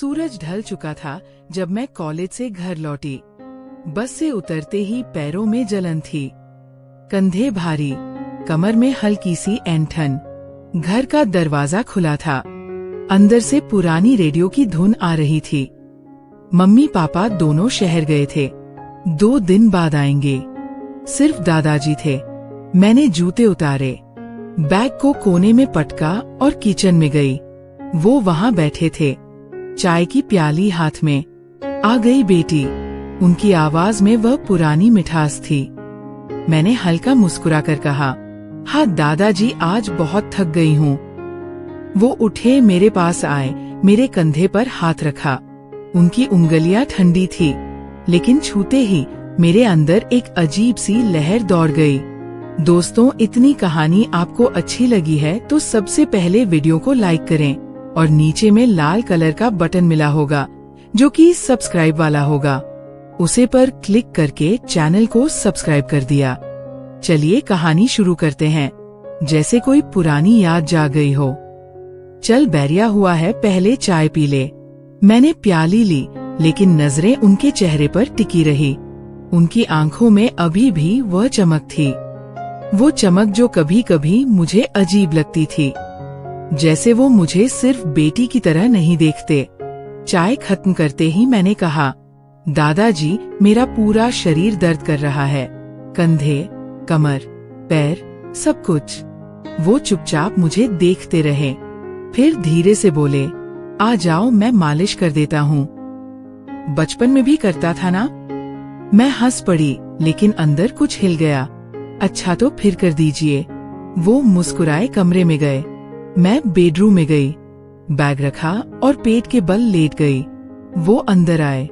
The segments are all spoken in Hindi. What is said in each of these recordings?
सूरज ढल चुका था जब मैं कॉलेज से घर लौटी। बस से उतरते ही पैरों में जलन थी, कंधे भारी, कमर में हल्की सी ऐंठन। घर का दरवाजा खुला था, अंदर से पुरानी रेडियो की धुन आ रही थी। मम्मी पापा दोनों शहर गए थे, 2 दिन बाद आएंगे। सिर्फ दादाजी थे। मैंने जूते उतारे, बैग को कोने में पटका और किचन में गई। वो वहाँ बैठे थे, चाय की प्याली हाथ में। आ गई बेटी, उनकी आवाज में वह पुरानी मिठास थी। मैंने हल्का मुस्कुराकर कहा, हाँ दादाजी, आज बहुत थक गई हूँ। वो उठे, मेरे पास आए, मेरे कंधे पर हाथ रखा। उनकी उंगलियां ठंडी थी, लेकिन छूते ही मेरे अंदर एक अजीब सी लहर दौड़ गई। दोस्तों, इतनी कहानी आपको अच्छी लगी है तो सबसे पहले वीडियो को लाइक करें और नीचे में लाल कलर का बटन मिला होगा जो कि सब्सक्राइब वाला होगा, उसे पर क्लिक करके चैनल को सब्सक्राइब कर दिया। चलिए कहानी शुरू करते हैं, जैसे कोई पुरानी याद जाग गई हो। चल बैरिया हुआ है, पहले चाय पी ले। मैंने प्याली ली, लेकिन नजरें उनके चेहरे पर टिकी रही। उनकी आंखों में अभी भी वह चमक थी, वो चमक जो कभी कभी मुझे अजीब लगती थी, जैसे वो मुझे सिर्फ बेटी की तरह नहीं देखते। चाय खत्म करते ही मैंने कहा, दादाजी, मेरा पूरा शरीर दर्द कर रहा है, कंधे, कमर, पैर, सब कुछ। वो चुपचाप मुझे देखते रहे, फिर धीरे से बोले, आ जाओ, मैं मालिश कर देता हूँ। बचपन में भी करता था ना? मैं हंस पड़ी, लेकिन अंदर कुछ हिल गया। अच्छा तो फिर कर दीजिए। वो मुस्कुराए, कमरे में गए। मैं बेडरूम में गई, बैग रखा और पेट के बल लेट गई। वो अंदर आए,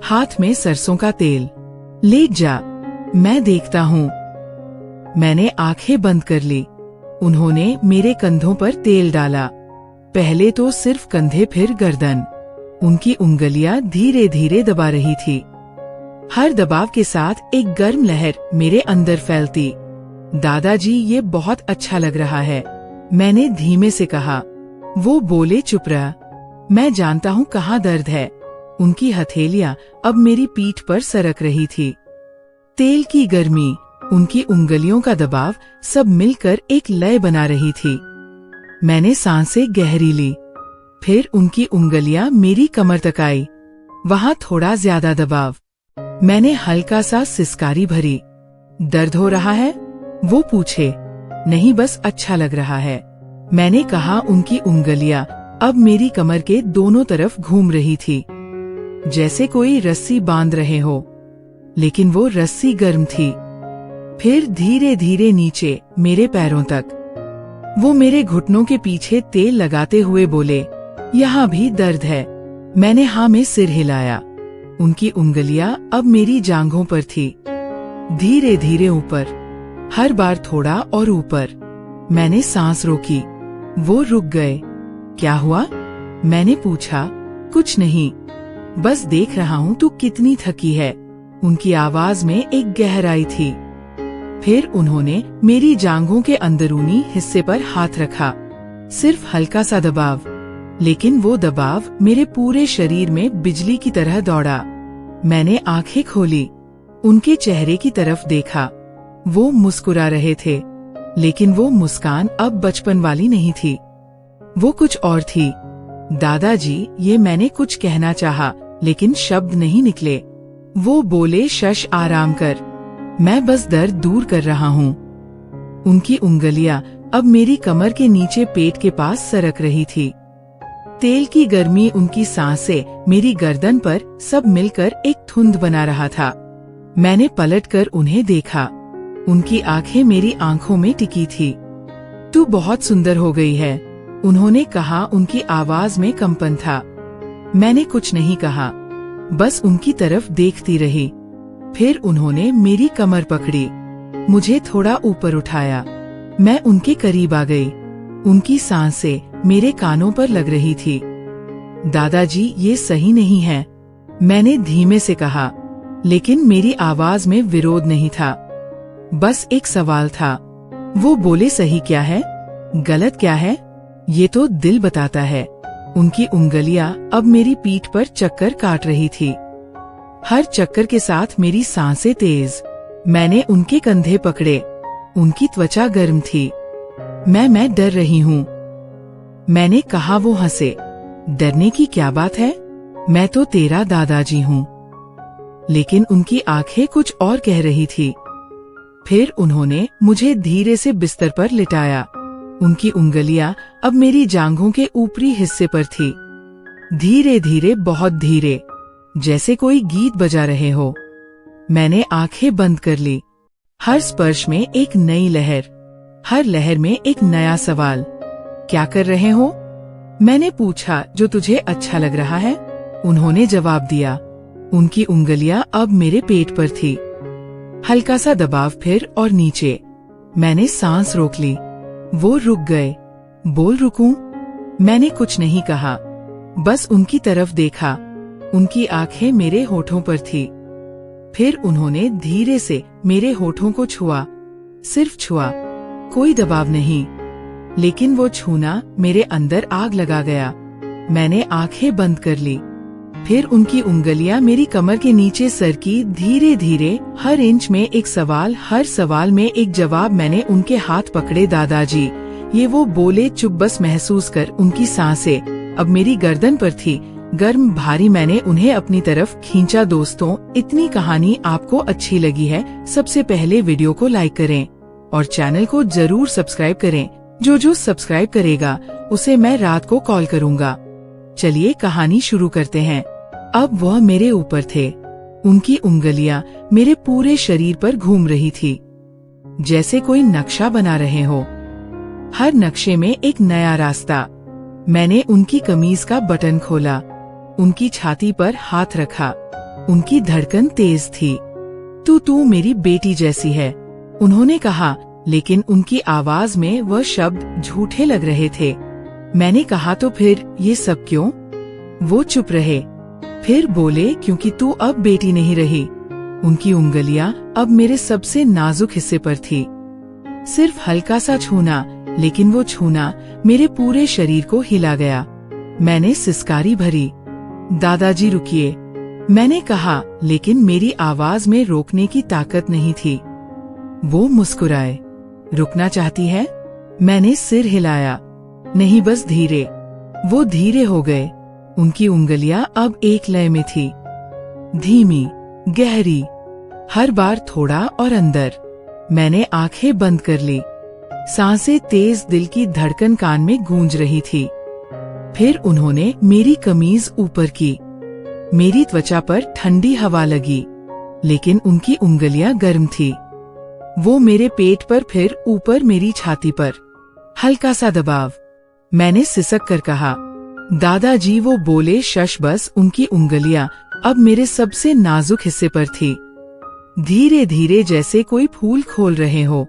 हाथ में सरसों का तेल। लेट जा, मैं देखता हूँ। मैंने आंखें बंद कर ली। उन्होंने मेरे कंधों पर तेल डाला, पहले तो सिर्फ कंधे, फिर गर्दन। उनकी उंगलियां धीरे धीरे दबा रही थी। हर दबाव के साथ एक गर्म लहर मेरे अंदर फैलती। दादाजी, ये बहुत अच्छा लग रहा है, मैंने धीमे से कहा। वो बोले, चुप रह, मैं जानता हूँ कहाँ दर्द है। उनकी हथेलियां अब मेरी पीठ पर सरक रही थी। तेल की गर्मी, उनकी उंगलियों का दबाव, सब मिलकर एक लय बना रही थी। मैंने सांसें गहरी ली, फिर उनकी उंगलियां मेरी कमर तक आई, वहाँ थोड़ा ज्यादा दबाव। मैंने हल्का सा सिसकारी भरी। दर्द हो रहा है? वो पूछे। नहीं, बस अच्छा लग रहा है, मैंने कहा। उनकी उंगलियां अब मेरी कमर के दोनों तरफ घूम रही थी, जैसे कोई रस्सी बांध रहे हो, लेकिन वो रस्सी गर्म थी। फिर धीरे धीरे नीचे, मेरे पैरों तक। वो मेरे घुटनों के पीछे तेल लगाते हुए बोले, यहाँ भी दर्द है। मैंने हाँ में सिर हिलाया। उनकी उंगलियां अब मेरी जांघों पर थी, धीरे धीरे ऊपर, हर बार थोड़ा और ऊपर। मैंने सांस रोकी, वो रुक गए। क्या हुआ? मैंने पूछा। कुछ नहीं, बस देख रहा हूँ तू कितनी थकी है। उनकी आवाज में एक गहराई थी। फिर उन्होंने मेरी जांघों के अंदरूनी हिस्से पर हाथ रखा, सिर्फ हल्का सा दबाव, लेकिन वो दबाव मेरे पूरे शरीर में बिजली की तरह दौड़ा। मैंने आंखें खोली, उनके चेहरे की तरफ देखा। वो मुस्कुरा रहे थे, लेकिन वो मुस्कान अब बचपन वाली नहीं थी, वो कुछ और थी। दादाजी, ये मैंने कुछ कहना चाहा, लेकिन शब्द नहीं निकले। वो बोले, शश, आराम कर, मैं बस दर्द दूर कर रहा हूँ। उनकी उंगलियां अब मेरी कमर के नीचे पेट के पास सरक रही थी। तेल की गर्मी, उनकी सांसें मेरी गर्दन पर, सब मिलकर एक धुंध बना रहा था। मैंने पलटकर उन्हें देखा, उनकी आंखें मेरी आंखों में टिकी थी। तू बहुत सुंदर हो गई है, उन्होंने कहा। उनकी आवाज में कंपन था। मैंने कुछ नहीं कहा, बस उनकी तरफ देखती रही। फिर उन्होंने मेरी कमर पकड़ी, मुझे थोड़ा ऊपर उठाया। मैं उनके करीब आ गई। उनकी सांसें मेरे कानों पर लग रही थी। दादाजी, ये सही नहीं है, मैंने धीमे से कहा, लेकिन मेरी आवाज में विरोध नहीं था, बस एक सवाल था। वो बोले, सही क्या है, गलत क्या है, ये तो दिल बताता है। उनकी उंगलियां अब मेरी पीठ पर चक्कर काट रही थी। हर चक्कर के साथ मेरी सांसें तेज। मैंने उनके कंधे पकड़े। उनकी त्वचा गर्म थी। मैं डर रही हूँ। मैंने कहा। वो हंसे। डरने की क्या बात है, मैं तो तेरा दादाजी हूँ। लेकिन उनकी आंखें कुछ और कह रही थी। फिर उन्होंने मुझे धीरे से बिस्तर पर लिटाया। उनकी उंगलियां अब मेरी जांघों के ऊपरी हिस्से पर थी। धीरे धीरे, बहुत धीरे, जैसे कोई गीत बजा रहे हो। मैंने आंखें बंद कर ली। हर स्पर्श में एक नई लहर, हर लहर में एक नया सवाल। क्या कर रहे हो, मैंने पूछा। जो तुझे अच्छा लग रहा है, उन्होंने जवाब दिया। उनकी उंगलियां अब मेरे पेट पर थी। हल्का सा दबाव, फिर और नीचे। मैंने सांस रोक ली। वो रुक गए। बोल रुकूं? मैंने कुछ नहीं कहा, बस उनकी तरफ देखा। उनकी आंखें मेरे होठों पर थी। फिर उन्होंने धीरे से मेरे होठों को छुआ, सिर्फ छुआ, कोई दबाव नहीं। लेकिन वो छूना मेरे अंदर आग लगा गया। मैंने आंखें बंद कर ली। फिर उनकी उंगलियां मेरी कमर के नीचे सरकी, धीरे धीरे। हर इंच में एक सवाल, हर सवाल में एक जवाब। मैंने उनके हाथ पकड़े। दादाजी, ये वो बोले। चुप, बस महसूस कर। उनकी सांसें अब मेरी गर्दन पर थी, गर्म, भारी। मैंने उन्हें अपनी तरफ खींचा। दोस्तों, इतनी कहानी आपको अच्छी लगी है, सबसे पहले वीडियो को लाइक करें और चैनल को जरूर सब्सक्राइब करें। जो सब्सक्राइब करेगा उसे मैं रात को कॉल करूँगा। चलिए कहानी शुरू करते हैं। अब वह मेरे ऊपर थे। उनकी उंगलियां मेरे पूरे शरीर पर घूम रही थी, जैसे कोई नक्शा बना रहे हो। हर नक्शे में एक नया रास्ता। मैंने उनकी कमीज का बटन खोला, उनकी छाती पर हाथ रखा। उनकी धड़कन तेज थी। तू मेरी बेटी जैसी है, उन्होंने कहा, लेकिन उनकी आवाज में वह शब्द झूठे लग रहे थे। मैंने कहा, तो फिर ये सब क्यों? वो चुप रहे। फिर बोले, क्योंकि तू अब बेटी नहीं रही। उनकी उंगलियां अब मेरे सबसे नाजुक हिस्से पर थी। सिर्फ हल्का सा छूना, लेकिन वो छूना मेरे पूरे शरीर को हिला गया। मैंने सिसकारी भरी। दादाजी रुकिए, मैंने कहा, लेकिन मेरी आवाज में रोकने की ताकत नहीं थी। वो मुस्कुराए। रुकना चाहती है? मैंने सिर हिलाया। नहीं, बस धीरे। वो धीरे हो गए। उनकी उंगलियां अब एक लय में थी, धीमी, गहरी, हर बार थोड़ा और अंदर। मैंने आंखें बंद कर ली। सांसें तेज, दिल की धड़कन कान में गूंज रही थी। फिर उन्होंने मेरी कमीज ऊपर की। मेरी त्वचा पर ठंडी हवा लगी, लेकिन उनकी उंगलियां गर्म थी। वो मेरे पेट पर, फिर ऊपर मेरी छाती पर। हल्का सा दबाव। मैंने सिसक कर कहा, दादाजी। वो बोले, शश, बस। उनकी उंगलियां अब मेरे सबसे नाजुक हिस्से पर थी, धीरे धीरे, जैसे कोई फूल खोल रहे हो।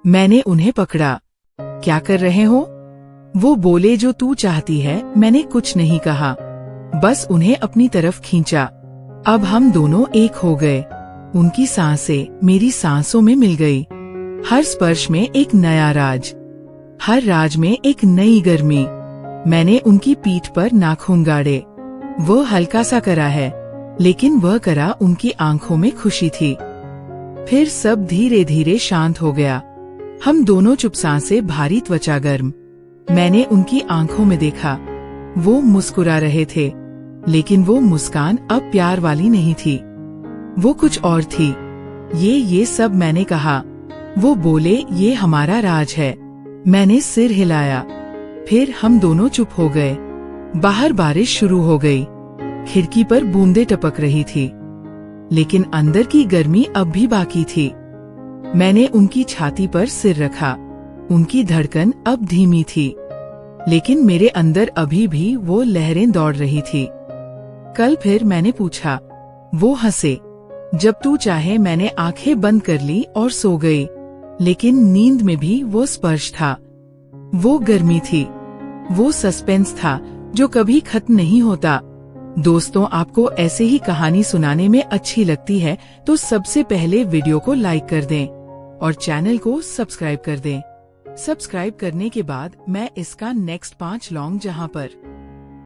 मैंने उन्हें पकड़ा। क्या कर रहे हो? वो बोले, जो तू चाहती है। मैंने कुछ नहीं कहा, बस उन्हें अपनी तरफ खींचा। अब हम दोनों एक हो गए। उनकी सांसें मेरी सांसों में मिल गई। हर स्पर्श में एक नया राज, हर राज में एक नई गर्मी। मैंने उनकी पीठ पर नाखून गाड़े। वो हल्का सा करा है, लेकिन वह करा उनकी आंखों में खुशी थी। फिर सब धीरे धीरे शांत हो गया। हम दोनों चुप, सांसें भारी, त्वचा गर्म। मैंने उनकी आंखों में देखा। वो मुस्कुरा रहे थे, लेकिन वो मुस्कान अब प्यार वाली नहीं थी, वो कुछ और थी। ये सब मैंने कहा। वो बोले, ये हमारा राज है। मैंने सिर हिलाया। फिर हम दोनों चुप हो गए। बाहर बारिश शुरू हो गई। खिड़की पर बूंदें टपक रही थी, लेकिन अंदर की गर्मी अब भी बाकी थी। मैंने उनकी छाती पर सिर रखा। उनकी धड़कन अब धीमी थी, लेकिन मेरे अंदर अभी भी वो लहरें दौड़ रही थी। कल फिर मैंने पूछा। वो हंसे। जब तू चाहे। मैंने आंखें बंद कर ली और सो गई। लेकिन नींद में भी वो स्पर्श था, वो गर्मी थी, वो सस्पेंस था जो कभी खत्म नहीं होता। दोस्तों, आपको ऐसे ही कहानी सुनाने में अच्छी लगती है तो सबसे पहले वीडियो को लाइक कर दें और चैनल को सब्सक्राइब कर दें। सब्सक्राइब करने के बाद मैं इसका नेक्स्ट 5 लॉन्ग जहां पर